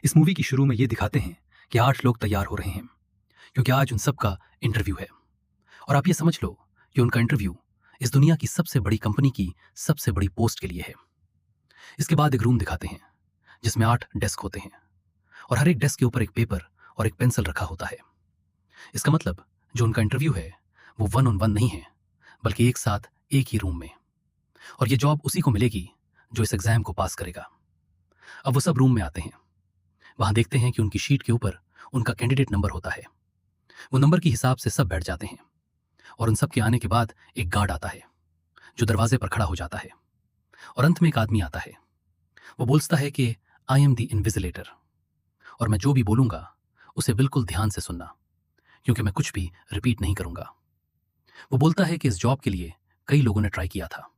इस मूवी की शुरू में ये दिखाते हैं कि 8 लोग तैयार हो रहे हैं क्योंकि आज उन सब का इंटरव्यू है। और आप ये समझ लो कि उनका इंटरव्यू इस दुनिया की सबसे बड़ी कंपनी की सबसे बड़ी पोस्ट के लिए है। इसके बाद एक रूम दिखाते हैं जिसमें 8 डेस्क होते हैं और हर एक डेस्क के ऊपर एक पेपर और एक पेंसिल रखा होता है। इसका मतलब जो उनका इंटरव्यू है वो 1 on 1 नहीं है, बल्कि एक साथ एक ही रूम में। और ये जॉब उसी को मिलेगी जो इस एग्जाम को पास करेगा। अब वो सब रूम में आते हैं। वहां देखते हैं कि उनकी शीट के ऊपर उनका कैंडिडेट नंबर होता है। वो नंबर के हिसाब से सब बैठ जाते हैं और उन सब के आने के बाद एक गार्ड आता है जो दरवाजे पर खड़ा हो जाता है। और अंत में एक आदमी आता है। वो बोलता है कि आई एम द इनविजिलेटर और मैं जो भी बोलूंगा उसे बिल्कुल ध्यान से सुनना, क्योंकि मैं कुछ भी रिपीट नहीं करूंगा। वो बोलता है कि इस जॉब के लिए कई लोगों ने ट्राई किया था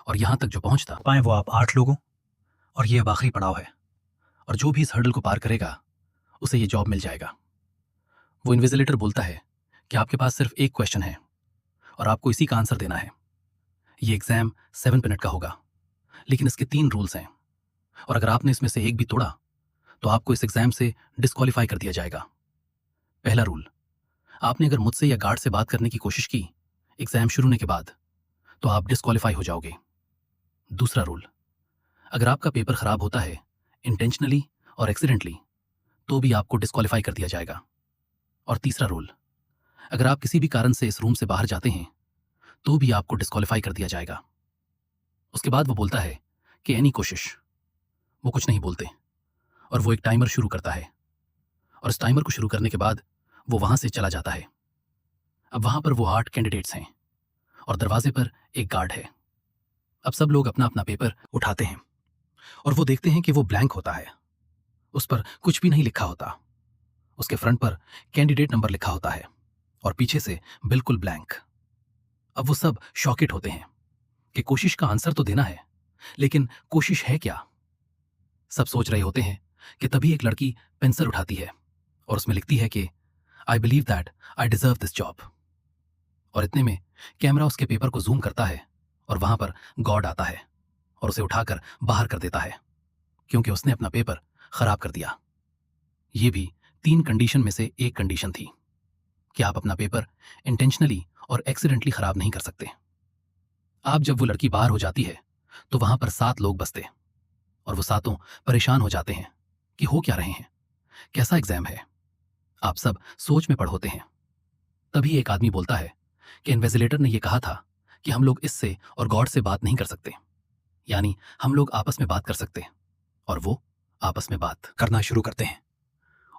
और यहां तक जो पहुंचता पाए वो आप 8 लोगों, और ये अब आखिरी पड़ाव है। और जो भी इस हर्डल को पार करेगा उसे ये जॉब मिल जाएगा। वो इन्विजिलेटर बोलता है कि आपके पास सिर्फ एक क्वेश्चन है और आपको इसी का आंसर देना है। ये एग्जाम 7 मिनट का होगा, लेकिन इसके 3 रूल्स हैं और अगर आपने इसमें से एक भी तोड़ा तो आपको इस एग्जाम से डिस्क्वालीफाई कर दिया जाएगा। पहला रूल, आपने अगर मुझसे या गार्ड से बात करने की कोशिश की एग्जाम शुरू होने के बाद तो आप डिस्क्वालीफाई हो जाओगे। दूसरा रूल, अगर आपका पेपर खराब होता है इंटेंशनली और एक्सीडेंटली तो भी आपको डिस्क्वालीफाई कर दिया जाएगा। और तीसरा रूल, अगर आप किसी भी कारण से इस रूम से बाहर जाते हैं तो भी आपको डिस्क्वालीफाई कर दिया जाएगा। उसके बाद वो बोलता है कि एनी कोशिश। वो कुछ नहीं बोलते और वो एक टाइमर शुरू करता है और इस टाइमर को शुरू करने के बाद वो वहां से चला जाता है। अब वहां पर वो 8 कैंडिडेट्स हैं और दरवाजे पर एक गार्ड है। अब सब लोग अपना अपना पेपर उठाते हैं और वो देखते हैं कि वो ब्लैंक होता है, उस पर कुछ भी नहीं लिखा होता। उसके फ्रंट पर कैंडिडेट नंबर लिखा होता है और पीछे से बिल्कुल ब्लैंक। अब वो सब शॉकेट होते हैं कि कोशिश का आंसर तो देना है, लेकिन कोशिश है क्या। सब सोच रहे होते हैं कि तभी एक लड़की पेंसिल उठाती है और उसमें लिखती है कि I believe that I deserve this job. और इतने में कैमरा उसके पेपर को जूम करता है और वहां पर गॉड आता है और उसे उठाकर बाहर कर देता है क्योंकि उसने अपना पेपर खराब कर दिया। ये भी 3 कंडीशन में से एक कंडीशन थी कि आप अपना पेपर इंटेंशनली और एक्सीडेंटली खराब नहीं कर सकते। आप जब वो लड़की बाहर हो जाती है तो वहां पर 7 लोग बसते और वो सातों परेशान हो जाते हैं कि हो क्या रहे हैं, कैसा एग्जाम है। आप सब सोच में पड़ होते हैं। तभी एक आदमी बोलता है कि इन्विजिलेटर ने यह कहा था कि हम लोग इससे और गॉड से बात नहीं कर सकते, यानी हम लोग आपस में बात कर सकते हैं। और वो आपस में बात करना शुरू करते हैं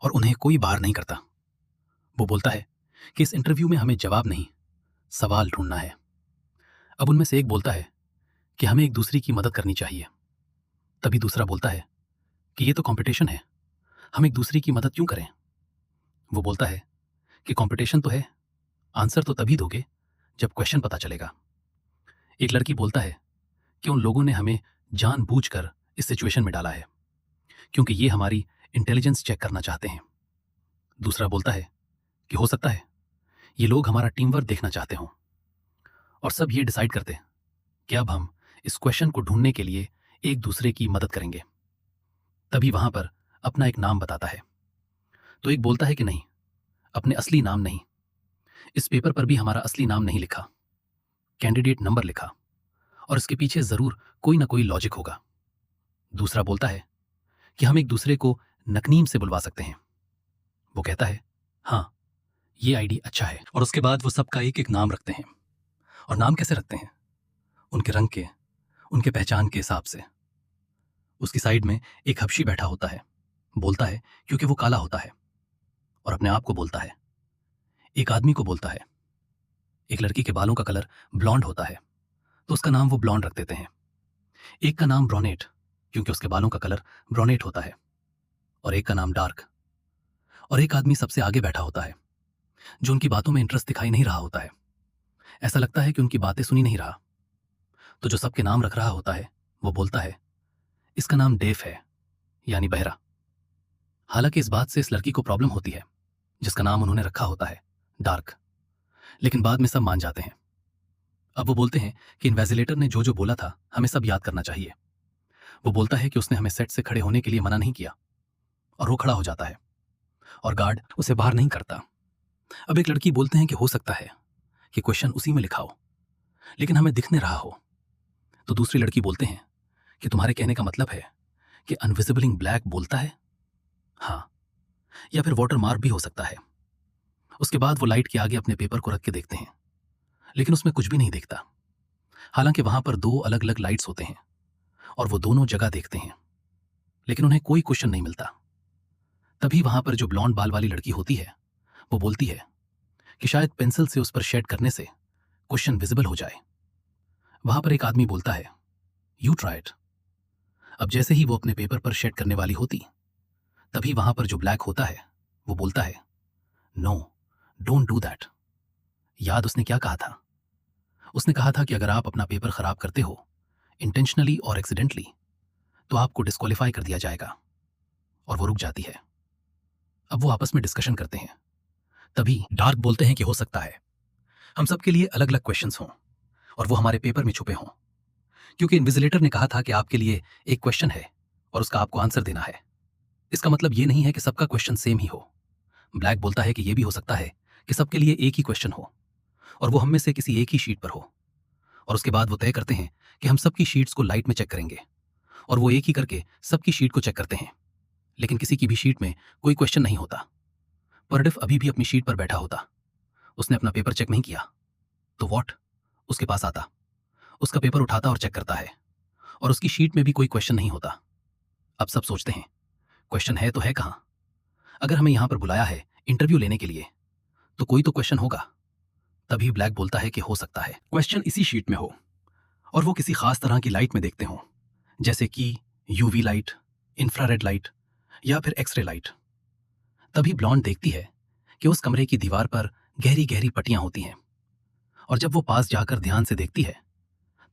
और उन्हें कोई बाहर नहीं करता। वो बोलता है कि इस इंटरव्यू में हमें जवाब नहीं, सवाल ढूंढना है। अब उनमें से एक बोलता है कि हमें एक दूसरे की मदद करनी चाहिए। तभी दूसरा बोलता है कि ये तो कंपटीशन है, हम एक दूसरे की मदद क्यों करें। वो बोलता है कि कंपटीशन तो है, आंसर तो तभी दोगे जब क्वेश्चन पता चलेगा। एक लड़की बोलता है कि उन लोगों ने हमें जानबूझकर इस सिचुएशन में डाला है क्योंकि ये हमारी इंटेलिजेंस चेक करना चाहते हैं। दूसरा बोलता है कि हो सकता है ये लोग हमारा टीम वर्क देखना चाहते हों। और सब ये डिसाइड करते हैं कि अब हम इस क्वेश्चन को ढूंढने के लिए एक दूसरे की मदद करेंगे। तभी वहां पर अपना एक नाम बताता है तो एक बोलता है कि नहीं, अपने असली नाम नहीं, इस पेपर पर भी हमारा असली नाम नहीं लिखा, कैंडिडेट नंबर लिखा और इसके पीछे जरूर कोई ना कोई लॉजिक होगा। दूसरा बोलता है कि हम एक दूसरे को नकनीम से बुलवा सकते हैं। वो कहता है हाँ, ये आइडिया अच्छा है। और उसके बाद वो सबका एक एक नाम रखते हैं। और नाम कैसे रखते हैं? उनके रंग के, उनके पहचान के हिसाब से। उसकी साइड में एक हबशी बैठा होता है, बोलता है क्योंकि वो काला होता है और अपने आप को बोलता है। एक आदमी को बोलता है, एक लड़की के बालों का कलर ब्लॉन्ड होता है तो उसका नाम वो ब्लॉन्ड रख देते हैं। एक का नाम ब्रॉनेट क्योंकि उसके बालों का कलर ब्रॉनेट होता है और एक का नाम डार्क। और एक आदमी सबसे आगे बैठा होता है जो उनकी बातों में इंटरेस्ट दिखाई नहीं रहा होता है, ऐसा लगता है कि उनकी बातें सुनी नहीं रहा। तो जो सबके नाम रख रहा होता है वो बोलता है इसका नाम डेफ है, यानी बहरा। हालांकि इस बात से इस लड़की को प्रॉब्लम होती है जिसका नाम उन्होंने रखा होता है डार्क, लेकिन बाद में सब मान जाते हैं। अब वो बोलते हैं कि इन्विजिलेटर ने जो जो बोला था हमें सब याद करना चाहिए। वो बोलता है कि उसने हमें सेट से खड़े होने के लिए मना नहीं किया और वो खड़ा हो जाता है और गार्ड उसे बाहर नहीं करता। अब एक लड़की बोलते हैं कि हो सकता है कि क्वेश्चन उसी में लिखा हो, लेकिन हमें दिख नहीं रहा हो। तो दूसरी लड़की बोलते हैं कि तुम्हारे कहने का मतलब है कि अनविजिबल इंक ब्लैक बोलता है। हाँ, या फिर वाटर मार्क भी हो सकता है। उसके बाद वो लाइट के आगे अपने पेपर को रख के देखते हैं, लेकिन उसमें कुछ भी नहीं दिखता। हालांकि वहां पर दो अलग अलग लाइट्स होते हैं और वो दोनों जगह देखते हैं, लेकिन उन्हें कोई क्वेश्चन नहीं मिलता। तभी वहां पर जो ब्लॉन्ड बाल वाली लड़की होती है वो बोलती है कि शायद पेंसिल से उस पर शेड करने से क्वेश्चन विजिबल हो जाए। वहां पर एक आदमी बोलता है, यू ट्राई इट। अब जैसे ही वो अपने पेपर पर शेड करने वाली होती, तभी वहां पर जो ब्लैक होता है वो बोलता है, नो, डोंट डू दैट। याद उसने क्या कहा था? उसने कहा था कि अगर आप अपना पेपर खराब करते हो इंटेंशनली और एक्सीडेंटली तो आपको डिस्क्वालीफाई कर दिया जाएगा। और वो रुक जाती है। अब वो आपस में डिस्कशन करते हैं। तभी डार्क बोलते हैं कि हो सकता है हम सबके लिए अलग अलग क्वेश्चंस हों और वो हमारे पेपर में छुपे हों, क्योंकि इन्विजिलेटर ने कहा था कि आपके लिए एक क्वेश्चन है और उसका आपको आंसर देना है। इसका मतलब ये नहीं है कि सबका क्वेश्चन सेम ही हो। ब्लैक बोलता है कि ये भी हो सकता है कि सबके लिए एक ही क्वेश्चन हो और वो हम में से किसी एक ही शीट पर हो। और उसके बाद वो तय करते हैं कि हम सबकी शीट्स को लाइट में चेक करेंगे और वो एक ही करके सबकी शीट को चेक करते हैं, लेकिन किसी की भी शीट में कोई क्वेश्चन नहीं होता। परडिफ अभी भी अपनी शीट पर बैठा होता। उसने अपना पेपर चेक नहीं किया। तो वॉट उसके पास आता, उसका पेपर उठाता और चेक करता है और उसकी शीट में भी कोई क्वेश्चन नहीं होता। अब सब सोचते हैं क्वेश्चन है तो है कहां? अगर हमें यहां पर बुलाया है इंटरव्यू लेने के लिए तो कोई तो क्वेश्चन होगा। तभी ब्लैक बोलता है कि हो सकता है क्वेश्चन इसी शीट में हो और वो किसी खास तरह की लाइट में देखते हो, जैसे कि यूवी लाइट, इंफ्रारेड लाइट या फिर एक्सरे लाइट। तभी ब्लॉन्ड देखती है कि उस कमरे की दीवार पर गहरी गहरी पट्टियां होती हैं और जब वो पास जाकर ध्यान से देखती है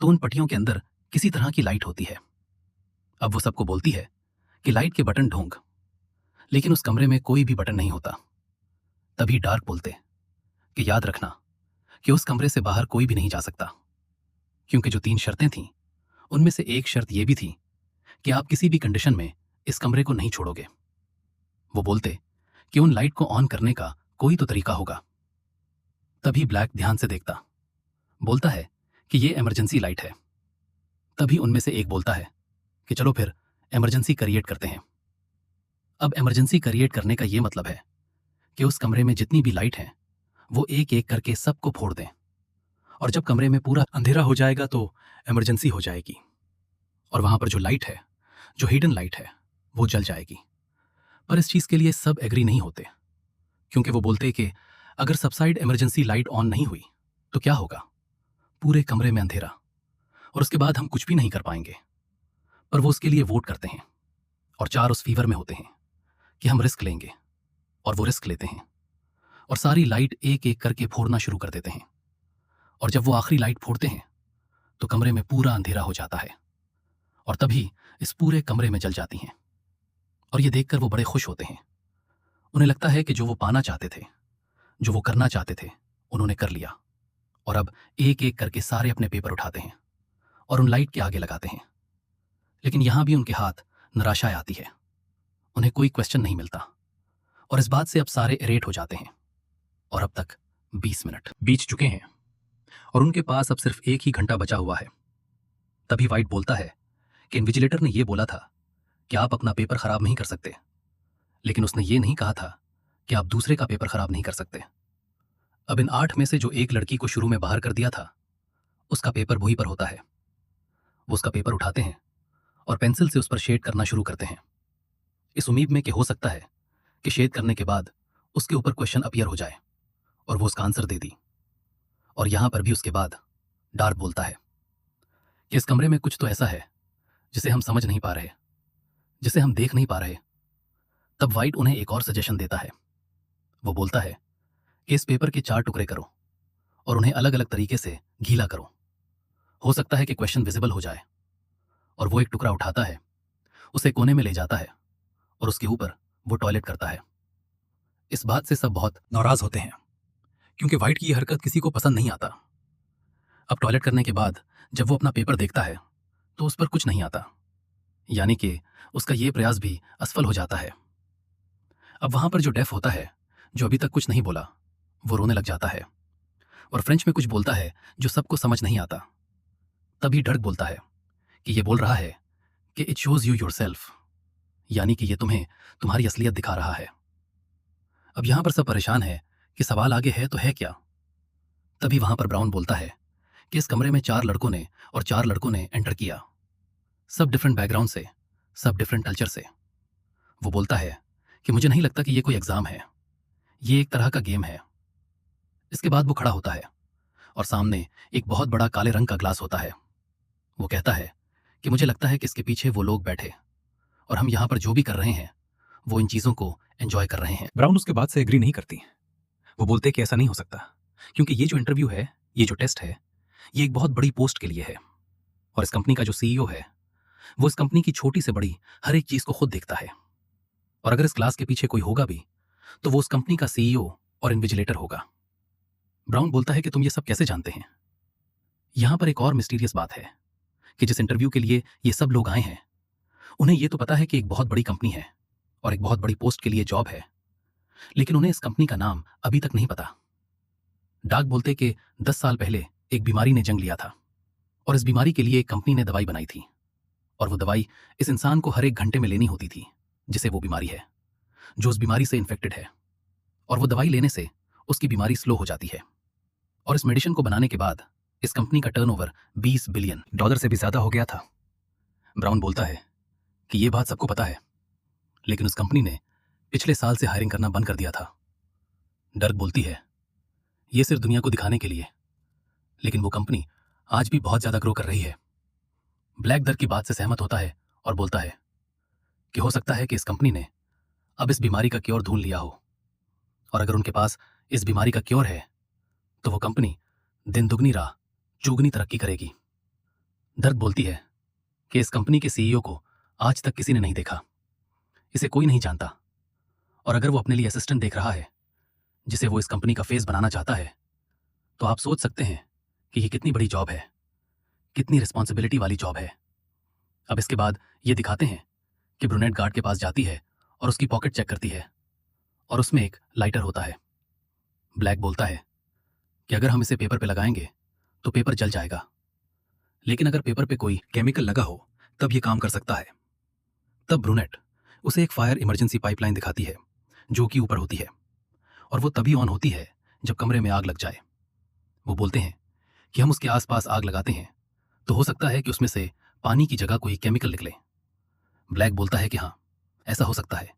तो उन पट्टियों के अंदर किसी तरह की लाइट होती है। अब वो सबको बोलती है कि लाइट के बटन ढूंढ, लेकिन उस कमरे में कोई भी बटन नहीं होता। तभी डार्क बोलते कि याद रखना कि उस कमरे से बाहर कोई भी नहीं जा सकता, क्योंकि जो 3 शर्तें थीं उनमें से एक शर्त यह भी थी कि आप किसी भी कंडीशन में इस कमरे को नहीं छोड़ोगे। वो बोलते कि उन लाइट को ऑन करने का कोई तो तरीका होगा। तभी ब्लैक ध्यान से देखता, बोलता है कि ये इमरजेंसी लाइट है। तभी उनमें से एक बोलता है कि चलो फिर इमरजेंसी क्रिएट करते हैं। अब इमरजेंसी क्रिएट करने का ये मतलब है कि उस कमरे में जितनी भी लाइट हैं वो एक एक करके सबको फोड़ दें और जब कमरे में पूरा अंधेरा हो जाएगा तो इमरजेंसी हो जाएगी और वहां पर जो लाइट है, जो हिडन लाइट है, वो जल जाएगी। पर इस चीज के लिए सब एग्री नहीं होते, क्योंकि वो बोलते कि अगर सबसाइड इमरजेंसी लाइट ऑन नहीं हुई तो क्या होगा? पूरे कमरे में अंधेरा और उसके बाद हम कुछ भी नहीं कर पाएंगे। पर वो उसके लिए वोट करते हैं और 4 उस फीवर में होते हैं कि हम रिस्क लेंगे और वो रिस्क लेते हैं और सारी लाइट एक एक करके फोड़ना शुरू कर देते हैं। और जब वो आखिरी लाइट फोड़ते हैं तो कमरे में पूरा अंधेरा हो जाता है और तभी इस पूरे कमरे में जल जाती हैं। और ये देखकर वो बड़े खुश होते हैं। उन्हें लगता है कि जो वो पाना चाहते थे, जो वो करना चाहते थे, उन्होंने कर लिया। और अब एक एक करके सारे अपने पेपर उठाते हैं और उन लाइट के आगे लगाते हैं। लेकिन यहां भी उनके हाथ निराशाएं आती है। उन्हें कोई क्वेश्चन नहीं मिलता और इस बात से अब सारे इरेट हो जाते हैं। और अब तक 20 मिनट बीत चुके हैं और उनके पास अब सिर्फ एक ही घंटा बचा हुआ है। तभी वाइट बोलता है कि इन्विजिलेटर ने यह बोला था कि आप अपना पेपर खराब नहीं कर सकते, लेकिन उसने ये नहीं कहा था कि आप दूसरे का पेपर खराब नहीं कर सकते। अब इन 8 में से जो एक लड़की को शुरू में बाहर कर दिया था, उसका पेपर वहीं पर होता है। वो उसका पेपर उठाते हैं और पेंसिल से उस पर शेड करना शुरू करते हैं, इस उम्मीद में कि हो सकता है कि शेड करने के बाद उसके ऊपर क्वेश्चन अपीयर हो जाए और वो उसका आंसर दे दी। और यहां पर भी उसके बाद डार्क बोलता है कि इस कमरे में कुछ तो ऐसा है जिसे हम समझ नहीं पा रहे, जिसे हम देख नहीं पा रहे। तब वाइट उन्हें एक और सजेशन देता है। वो बोलता है कि इस पेपर के 4 टुकड़े करो और उन्हें अलग अलग तरीके से गीला करो। हो सकता है कि क्वेश्चन विजिबल हो जाए। और वो एक टुकड़ा उठाता है, उसे कोने में ले जाता है और उसके ऊपर वो टॉयलेट करता है। इस बात से सब बहुत नाराज होते हैं, क्योंकि वाइट की यह हरकत किसी को पसंद नहीं आता। अब टॉयलेट करने के बाद जब वो अपना पेपर देखता है तो उस पर कुछ नहीं आता, यानी कि उसका ये प्रयास भी असफल हो जाता है। अब वहां पर जो डेफ होता है, जो अभी तक कुछ नहीं बोला, वो रोने लग जाता है और फ्रेंच में कुछ बोलता है जो सबको समझ नहीं आता। तभी डर्क बोलता है कि ये बोल रहा है कि इट शोज यू योरसेल्फ, यानी कि ये तुम्हें तुम्हारी असलियत दिखा रहा है। अब यहां पर सब परेशान है कि सवाल आगे है तो है क्या। तभी वहां पर ब्राउन बोलता है कि इस कमरे में 4 लड़कों ने एंटर किया, सब डिफरेंट बैकग्राउंड से, सब डिफरेंट कल्चर से। वो बोलता है कि मुझे नहीं लगता कि ये कोई एग्जाम है, ये एक तरह का गेम है। इसके बाद वो खड़ा होता है और सामने एक बहुत बड़ा काले रंग का ग्लास होता है। वो कहता है कि मुझे लगता है कि इसके पीछे वो लोग बैठे और हम यहाँ पर जो भी कर रहे हैं वो इन चीजों को एंजॉय कर रहे हैं। ब्राउन उसके बाद से एग्री नहीं करती। वो बोलते कि ऐसा नहीं हो सकता, क्योंकि ये जो इंटरव्यू है, ये जो टेस्ट है, ये एक बहुत बड़ी पोस्ट के लिए है और इस कंपनी का जो सीईओ है वो इस कंपनी की छोटी से बड़ी हर एक चीज को खुद देखता है। और अगर इस क्लास के पीछे कोई होगा भी तो वो उस कंपनी का सीईओ और इन्विजिलेटर होगा। ब्राउन बोलता है कि तुम ये सब कैसे जानते हैं। यहां पर एक और मिस्टीरियस बात है कि जिस इंटरव्यू के लिए ये सब लोग आए हैं, उन्हें ये तो पता है कि एक बहुत बड़ी कंपनी है और एक बहुत बड़ी पोस्ट के लिए जॉब है, लेकिन उन्हें इस कंपनी का नाम अभी तक नहीं पता। डार्क बोलते कि 10 साल पहले एक बीमारी ने जंग लिया था और इस बीमारी के लिए एक कंपनी ने दवाई बनाई थी और वो दवाई इस इंसान को हर एक घंटे में लेनी होती थी जिसे वो बीमारी है, जो उस बीमारी से इन्फेक्टेड है। और वो दवाई लेने से उसकी बीमारी स्लो हो जाती है और इस मेडिसिन को बनाने के बाद इस कंपनी का टर्नओवर $20 बिलियन से भी ज्यादा हो गया था। ब्राउन बोलता है कि ये बात सबको पता है, लेकिन उस कंपनी ने पिछले साल से हायरिंग करना बंद कर दिया था। डर्क बोलती है ये सिर्फ दुनिया को दिखाने के लिए, लेकिन वो कंपनी आज भी बहुत ज्यादा ग्रो कर रही है। ब्लैक डर्क की बात से सहमत होता है और बोलता है कि हो सकता है कि इस कंपनी ने अब इस बीमारी का क्योर ढूंढ लिया हो, और अगर उनके पास इस बीमारी का क्योर है तो वो कंपनी दिन दुगनी रात चौगुनी तरक्की करेगी। डर्क बोलती है कि इस कंपनी के सीईओ को आज तक किसी ने नहीं देखा, इसे कोई नहीं जानता, और अगर वो अपने लिए असिस्टेंट देख रहा है जिसे वो इस कंपनी का फेस बनाना चाहता है, तो आप सोच सकते हैं कि ये कितनी बड़ी जॉब है, कितनी रिस्पॉन्सिबिलिटी वाली जॉब है। अब इसके बाद ये दिखाते हैं कि ब्रूनेट गार्ड के पास जाती है और उसकी पॉकेट चेक करती है और उसमें एक लाइटर होता है। ब्लैक बोलता है कि अगर हम इसे पेपर पे लगाएंगे तो पेपर जल जाएगा, लेकिन अगर पेपर पे कोई केमिकल लगा हो तब ये काम कर सकता है। तब ब्रूनेट उसे एक फायर इमरजेंसी पाइपलाइन दिखाती है जो कि ऊपर होती है और वो तभी ऑन होती है जब कमरे में आग लग जाए। वो बोलते हैं कि हम उसके आसपास आग लगाते हैं तो हो सकता है कि उसमें से पानी की जगह कोई केमिकल निकले। ब्लैक बोलता है कि हाँ, ऐसा हो सकता है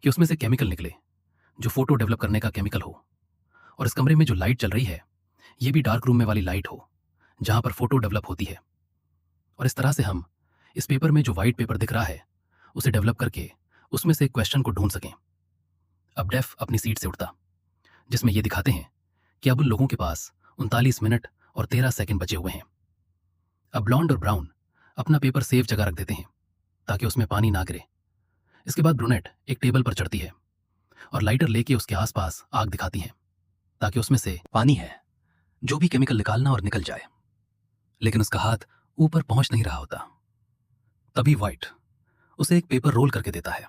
कि उसमें से केमिकल निकले जो फोटो डेवलप करने का केमिकल हो, और इस कमरे में जो लाइट चल रही है ये भी डार्क रूम में वाली लाइट हो जहां पर फोटो डेवलप होती है, और इस तरह से हम इस पेपर में जो व्हाइट पेपर दिख रहा है उसे डेवलप करके उसमें से एक क्वेश्चन को ढूंढ सकें। अब डेफ अपनी सीट से उठता, जिसमें ये दिखाते हैं कि अब उन लोगों के पास 39 मिनट और 13 सेकंड बचे हुए हैं। अब ब्लॉन्ड और ब्राउन अपना पेपर सेफ जगह रख देते हैं ताकि उसमें पानी ना गिरे। इसके बाद ब्रूनेट एक टेबल पर चढ़ती है और लाइटर लेके उसके आसपास आग दिखाती है ताकि उसमें से पानी है जो भी केमिकल निकालना और निकल जाए, लेकिन उसका हाथ ऊपर पहुंच नहीं रहा होता। तभी व्हाइट उसे एक पेपर रोल करके देता है।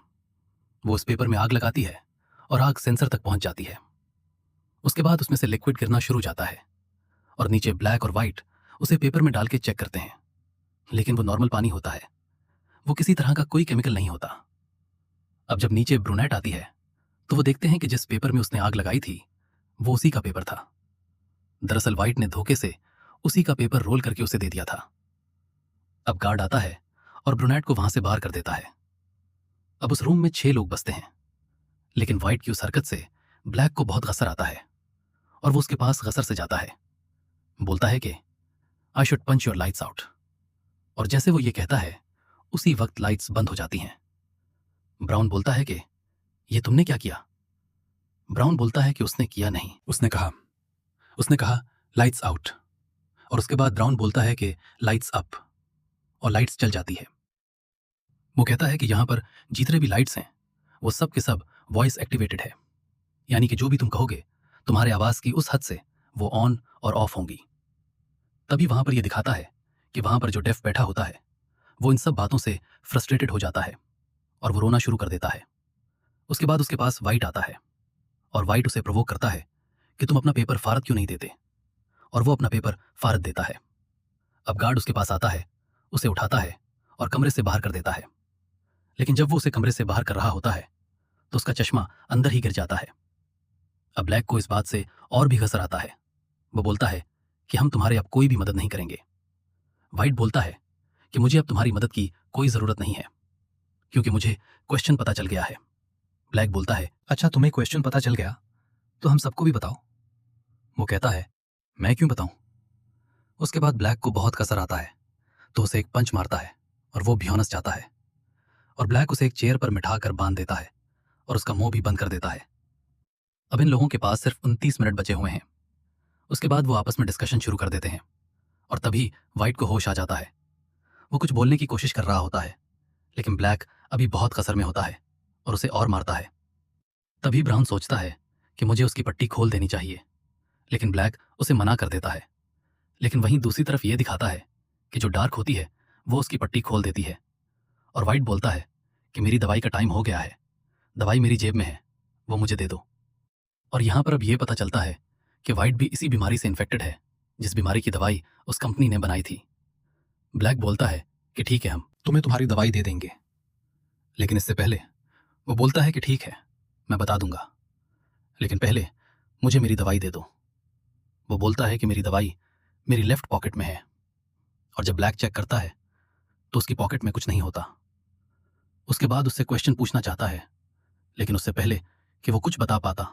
वो उस पेपर में आग लगाती है और आग सेंसर तक पहुंच जाती है। उसके बाद उसमें से लिक्विड गिरना शुरू हो जाता है और नीचे ब्लैक और व्हाइट उसे पेपर में डाल के चेक करते हैं, लेकिन वो नॉर्मल पानी होता है, वो किसी तरह का कोई केमिकल नहीं होता। अब जब नीचे ब्रूनेट आती है तो वो देखते हैं कि जिस पेपर में उसने आग लगाई थी वो उसी का पेपर था। दरअसल व्हाइट ने धोखे से उसी का पेपर रोल करके उसे दे दिया था। अब गार्ड आता है और ब्रूनेट को वहां से बाहर कर देता है। अब उस रूम में 6 लोग बसते हैं, लेकिन व्हाइट की उस हरकत से ब्लैक को बहुत गसर आता है और वो उसके पास गसर से जाता है। बोलता है कि I should punch your lights out, और जैसे वो ये कहता है उसी वक्त लाइट्स बंद हो जाती हैं। ब्राउन बोलता है कि ये तुमने क्या किया। ब्राउन बोलता है कि उसने किया नहीं, उसने कहा लाइट्स आउट, और उसके बाद ब्राउन बोलता है कि लाइट्स अप, और लाइट्स चल जाती है। वो कहता है कि यहां पर जितने भी लाइट्स हैं वो सब के सब वॉइस एक्टिवेटेड है, यानी कि जो भी तुम कहोगे तुम्हारे आवाज की उस हद से वो ऑन और ऑफ होंगी। तभी वहां पर यह दिखाता है कि वहां पर जो डेफ बैठा होता है वो इन सब बातों से फ्रस्ट्रेटेड हो जाता है और वो रोना शुरू कर देता है। उसके बाद उसके पास वाइट आता है और वाइट उसे प्रोवोक करता है कि तुम अपना पेपर फारत क्यों नहीं देते, और वो अपना पेपर फारत देता है। अब गार्ड उसके पास आता है, उसे उठाता है और कमरे से बाहर कर देता है। लेकिन जब वो उसे कमरे से बाहर कर रहा होता है तो उसका चश्मा अंदर ही गिर जाता है। अब ब्लैक को इस बात से और भी गसर आता है। वो बोलता है कि हम तुम्हारे अब कोई भी मदद नहीं करेंगे। वाइट बोलता है कि मुझे अब तुम्हारी मदद की कोई जरूरत नहीं है, क्योंकि मुझे क्वेश्चन पता चल गया है। ब्लैक बोलता है, अच्छा, तुम्हें क्वेश्चन पता चल गया तो हम सबको भी बताओ। वो कहता है, मैं क्यों बताऊं। उसके बाद ब्लैक को बहुत कसर आता है तो उसे एक पंच मारता है और वो बेहोश जाता है, और ब्लैक उसे एक चेयर पर बिठा कर बांध देता है और उसका मुंह भी बंद कर देता है। अब इन लोगों के पास सिर्फ 29 मिनट बचे हुए हैं। उसके बाद वो आपस में डिस्कशन शुरू कर देते हैं और तभी वाइट को होश आ जाता है। वो कुछ बोलने की कोशिश कर रहा होता है, लेकिन ब्लैक अभी बहुत कसर में होता है और उसे और मारता है। तभी ब्राउन सोचता है कि मुझे उसकी पट्टी खोल देनी चाहिए, लेकिन ब्लैक उसे मना कर देता है। लेकिन वहीं दूसरी तरफ ये दिखाता है कि जो डार्क होती है वो उसकी पट्टी खोल देती है, और वाइट बोलता है कि मेरी दवाई का टाइम हो गया है, दवाई मेरी जेब में है, वो मुझे दे दो। और यहाँ पर अब ये पता चलता है कि वाइट भी इसी बीमारी से इन्फेक्टेड है जिस बीमारी की दवाई उस कंपनी ने बनाई थी। ब्लैक बोलता है कि ठीक है, हम तुम्हें तुम्हारी दवाई दे देंगे। लेकिन इससे पहले वो बोलता है कि ठीक है, मैं बता दूंगा, लेकिन पहले मुझे मेरी दवाई दे दो। वो बोलता है कि मेरी दवाई मेरी लेफ्ट पॉकेट में है, और जब ब्लैक चेक करता है तो उसकी पॉकेट में कुछ नहीं होता। उसके बाद उससे क्वेश्चन पूछना चाहता है, लेकिन उससे पहले कि वो कुछ बता पाता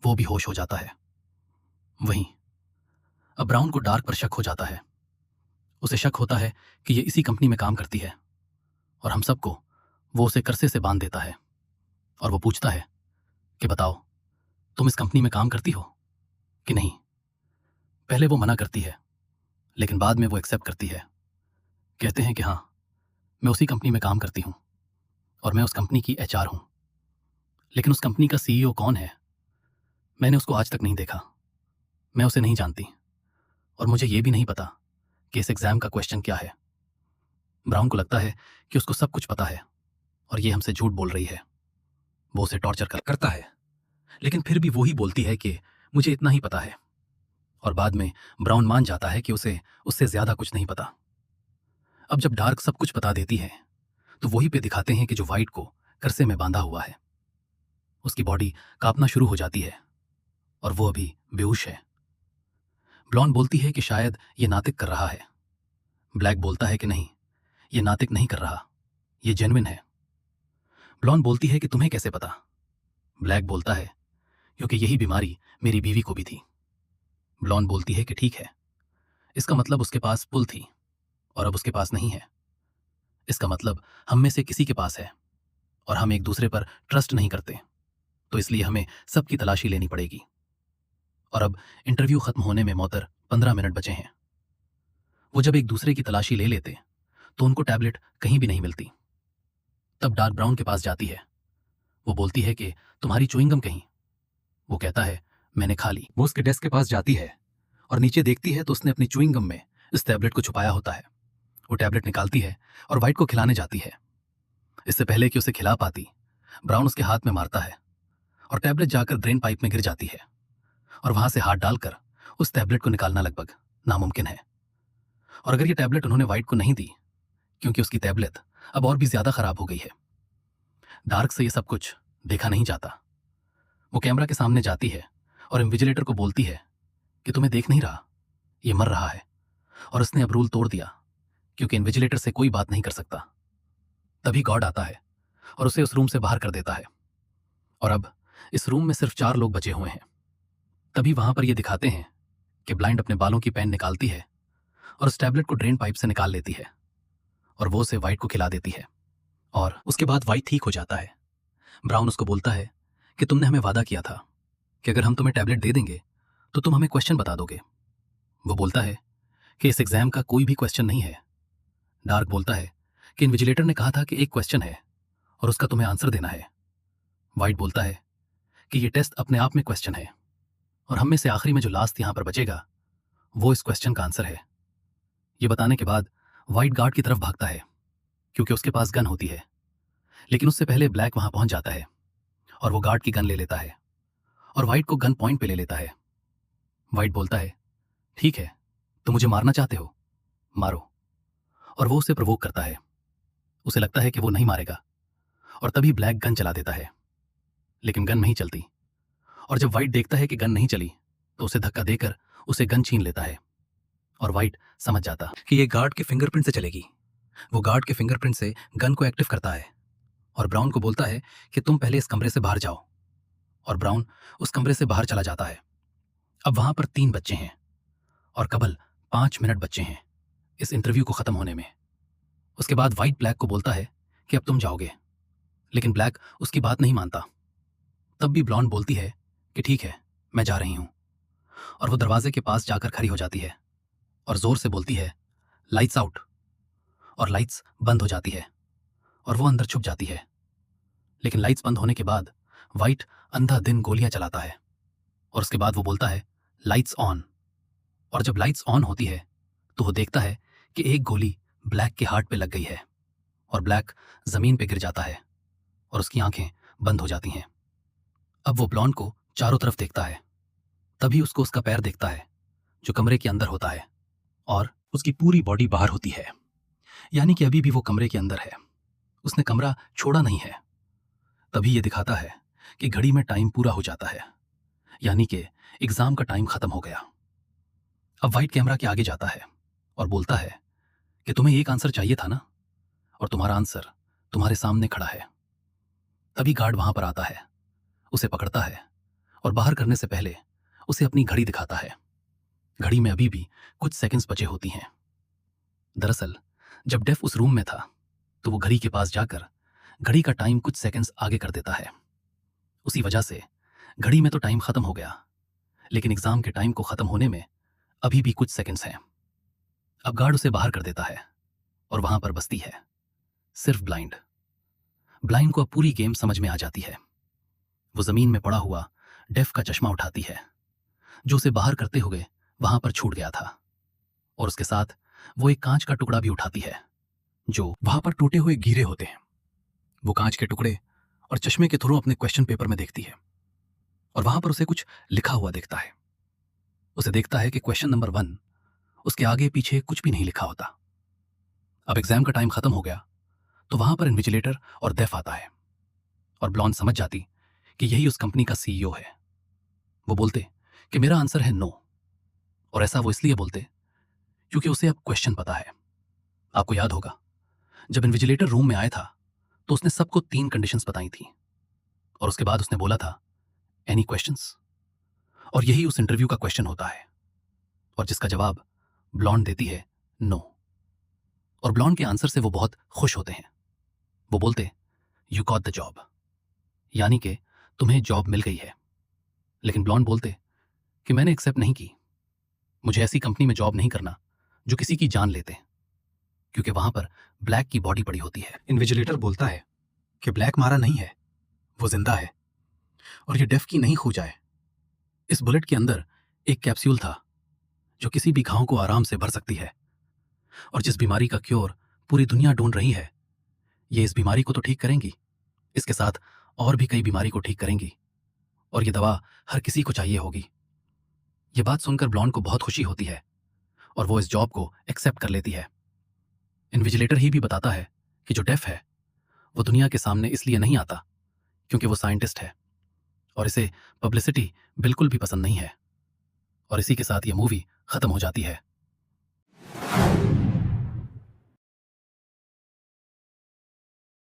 वो भी होश हो जाता है। वहीं अब ब्राउन को डार्क पर शक हो जाता है। उसे शक होता है कि ये इसी कंपनी में काम करती है, और हम सबको वो उसे करसे से बांध देता है। और वो पूछता है कि बताओ, तुम इस कंपनी में काम करती हो कि नहीं। पहले वो मना करती है, लेकिन बाद में वो एक्सेप्ट करती है। कहते हैं कि हाँ, मैं उसी कंपनी में काम करती हूँ और मैं उस कंपनी की एचआर हूँ। लेकिन उस कंपनी का सीईओ कौन है, मैंने उसको आज तक नहीं देखा, मैं उसे नहीं जानती, और मुझे ये भी नहीं पता कि इस एग्जाम का क्वेश्चन क्या है। ब्राउन को लगता है कि उसको सब कुछ पता है और ये हमसे झूठ बोल रही है। वो उसे टॉर्चर करता है, लेकिन फिर भी वो ही बोलती है कि मुझे इतना ही पता है, और बाद में ब्राउन मान जाता है कि उसे उससे ज्यादा कुछ नहीं पता। अब जब डार्क सब कुछ बता देती है तो वहीं पे दिखाते हैं कि जो वाइट को करसे में बांधा हुआ है, उसकी बॉडी कांपना शुरू हो जाती है और वो अभी बेहोश है। ब्लॉन्ड बोलती है कि शायद ये नाटक कर रहा है। ब्लैक बोलता है कि नहीं, ये नाटक नहीं कर रहा, ये जेन्युइन है। ब्लॉन्ड बोलती है कि तुम्हें कैसे पता। ब्लैक बोलता है क्योंकि यही बीमारी मेरी बीवी को भी थी। ब्लॉन्ड बोलती है कि ठीक है, इसका मतलब उसके पास पुल थी और अब उसके पास नहीं है। इसका मतलब हम में से किसी के पास है और हम एक दूसरे पर ट्रस्ट नहीं करते, तो इसलिए हमें सबकी तलाशी लेनी पड़ेगी। और अब इंटरव्यू खत्म होने में मौतर 15 मिनट बचे हैं। वो जब एक दूसरे की तलाशी ले लेते तो उनको टैबलेट कहीं भी नहीं मिलती। तब डार्क ब्राउन के पास जाती है। वो बोलती है कि तुम्हारी च्युइंगम कहीं। वो कहता है मैंने खा ली। वो उसके डेस्क के पास जाती है और नीचे देखती है तो उसने अपनी च्युइंगम में इस टैबलेट को छुपाया होता है। वो टैबलेट निकालती है और वाइट को खिलाने जाती है। इससे पहले कि उसे खिला पाती, ब्राउन उसके हाथ में मारता है और टैबलेट जाकर ड्रेन पाइप में गिर जाती है, और वहां से हाथ डालकर उस टैबलेट को निकालना लगभग नामुमकिन है। और अगर ये टैबलेट उन्होंने वाइट को नहीं दी, क्योंकि उसकी टैबलेट अब और भी ज्यादा खराब हो गई है। डार्क से ये सब कुछ देखा नहीं जाता। वो कैमरा के सामने जाती है और इन्विजिलेटर को बोलती है कि तुम्हें देख नहीं रहा, ये मर रहा है, और उसने अब रूल तोड़ दिया क्योंकि इन्विजिलेटर से कोई बात नहीं कर सकता। तभी गॉड आता है और उसे उस रूम से बाहर कर देता है, और अब इस रूम में सिर्फ 4 लोग बचे हुए हैं। तभी वहां पर ये दिखाते हैं कि ब्लाइंड अपने बालों की पेन निकालती है और उस टैबलेट को ड्रेन पाइप से निकाल लेती है और वो उसे वाइट को खिला देती है, और उसके बाद वाइट ठीक हो जाता है। ब्राउन उसको बोलता है कि तुमने हमें वादा किया था कि अगर हम तुम्हें टैबलेट दे देंगे तो तुम हमें क्वेश्चन बता दोगे। वो बोलता है कि इस एग्जाम का कोई भी क्वेश्चन नहीं है। डार्क बोलता है कि इन्विजिलेटर ने कहा था कि एक क्वेश्चन है और उसका तुम्हें आंसर देना है। वाइट बोलता है कि ये टेस्ट अपने आप में क्वेश्चन है, और हम में से आखिरी में जो लास्ट यहां पर बचेगा वो इस क्वेश्चन का आंसर है। ये बताने के बाद वाइट गार्ड की तरफ भागता है क्योंकि उसके पास गन होती है, लेकिन उससे पहले ब्लैक वहां पहुंच जाता है और वो गार्ड की गन ले लेता है और वाइट को गन पॉइंट पे ले लेता है। वाइट बोलता है, ठीक है, तो मुझे मारना चाहते हो, मारो। और वो उसे प्रवोक करता है। उसे लगता है कि वो नहीं मारेगा और तभी ब्लैक गन चला देता है, लेकिन गन नहीं चलती। और जब वाइट देखता है कि गन नहीं चली तो उसे धक्का देकर उसे गन छीन लेता है। और वाइट समझ जाता कि ये गार्ड के फिंगरप्रिंट से चलेगी। वो गार्ड के फिंगरप्रिंट से गन को एक्टिव करता है और ब्राउन को बोलता है कि तुम पहले इस कमरे से बाहर जाओ। और ब्राउन उस कमरे से बाहर चला जाता है। अब वहां पर 3 बच्चे हैं और केवल 5 मिनट बच्चे हैं इस इंटरव्यू को खत्म होने में। उसके बाद वाइट ब्लैक को बोलता है कि अब तुम जाओगे, लेकिन ब्लैक उसकी बात नहीं मानता। तब भी ब्लॉन्ड बोलती है कि ठीक है, मैं जा रही हूं। और वो दरवाजे के पास जाकर खड़ी हो जाती है और जोर से बोलती है, लाइट्स आउट। और लाइट्स बंद हो जाती है और वो अंदर छुप जाती है। लेकिन लाइट्स बंद होने के बाद वाइट अंधा दिन गोलियां चलाता है और उसके बाद वो बोलता है, लाइट्स ऑन। और जब लाइट्स ऑन होती है तो वो देखता है कि एक गोली ब्लैक के हार्ट पे लग गई है और ब्लैक जमीन पे गिर जाता है और उसकी आंखें बंद हो जाती हैं। अब वो ब्लॉन्ड को चारों तरफ देखता है। तभी उसको उसका पैर दिखता है जो कमरे के अंदर होता है और उसकी पूरी बॉडी बाहर होती है, यानी कि अभी भी वो कमरे के अंदर है। उसने कमरा छोड़ा नहीं है। तभी ये दिखाता है कि घड़ी में टाइम पूरा हो जाता है, यानी कि एग्जाम का टाइम खत्म हो गया। अब वाइट कैमरा के आगे जाता है और बोलता है कि तुम्हें एक आंसर चाहिए था ना, और तुम्हारा आंसर तुम्हारे सामने खड़ा है। तभी गार्ड वहां पर आता है, उसे पकड़ता है और बाहर करने से पहले उसे अपनी घड़ी दिखाता है। घड़ी में अभी भी कुछ सेकंड्स बचे होती हैं। दरअसल जब डेफ उस रूम में था तो वो घड़ी के पास जाकर घड़ी का टाइम कुछ सेकंड्स आगे कर देता है। उसी वजह से घड़ी में तो टाइम खत्म हो गया, लेकिन एग्जाम के टाइम को खत्म होने में अभी भी कुछ सेकंड्स हैं। अब गार्ड उसे बाहर कर देता है और वहां पर बसती है सिर्फ ब्लाइंड। ब्लाइंड को अब पूरी गेम समझ में आ जाती है। वो जमीन में पड़ा हुआ डेफ का चश्मा उठाती है जो उसे बाहर करते हुए वहां पर छूट गया था, और उसके साथ वो एक कांच का टुकड़ा भी उठाती है जो वहां पर टूटे हुए गिरे होते हैं। वो कांच के टुकड़े और चश्मे के थ्रू अपने क्वेश्चन पेपर में देखती है और वहां पर उसे कुछ लिखा हुआ दिखता है। उसे देखता है कि क्वेश्चन नंबर 1, उसके आगे पीछे कुछ भी नहीं लिखा होता। अब एग्जाम का टाइम खत्म हो गया तो वहां पर इन्विजिलेटर और डेफ आता है और ब्लॉन्ड समझ जाती कि यही उस कंपनी का सीईओ है। वो बोलते कि मेरा आंसर है नो, और ऐसा वो इसलिए बोलते क्योंकि उसे अब क्वेश्चन पता है। आपको याद होगा जब इन्विजिलेटर रूम में आया था तो उसने सबको 3 कंडीशंस बताई थी और उसके बाद उसने बोला था, एनी क्वेश्चंस। और यही उस इंटरव्यू का क्वेश्चन होता है और जिसका जवाब ब्लॉन्ड देती है नो। और ब्लॉन्ड के आंसर से वो बहुत खुश होते हैं। वो बोलते, यू गॉट द जॉब, यानी कि तुम्हें जॉब मिल गई है। लेकिन ब्लॉन्ड बोलते कि मैंने एक्सेप्ट नहीं की। मुझे ऐसी कंपनी में जॉब नहीं करना जो किसी की जान लेते, क्योंकि वहां पर ब्लैक की बॉडी पड़ी होती है। इन्विजिलेटर बोलता है कि ब्लैक मारा नहीं है, वो जिंदा है और ये डेफ की नहीं खो जाए। इस बुलेट के अंदर एक कैप्सूल था जो किसी भी घाव को आराम से भर सकती है, और जिस बीमारी का क्योर पूरी दुनिया ढूंढ रही है, ये इस बीमारी को तो ठीक करेंगी, इसके साथ और भी कई बीमारी को ठीक करेंगी, और ये दवा हर किसी को चाहिए होगी। ये बात सुनकर ब्लॉन्ड को बहुत खुशी होती है और वो इस जॉब को एक्सेप्ट कर लेती है। इन्विजिलेटर ही भी बताता है कि जो डेफ है वो दुनिया के सामने इसलिए नहीं आता क्योंकि वो साइंटिस्ट है और इसे पब्लिसिटी बिल्कुल भी पसंद नहीं है। और इसी के साथ ये मूवी खत्म हो जाती है।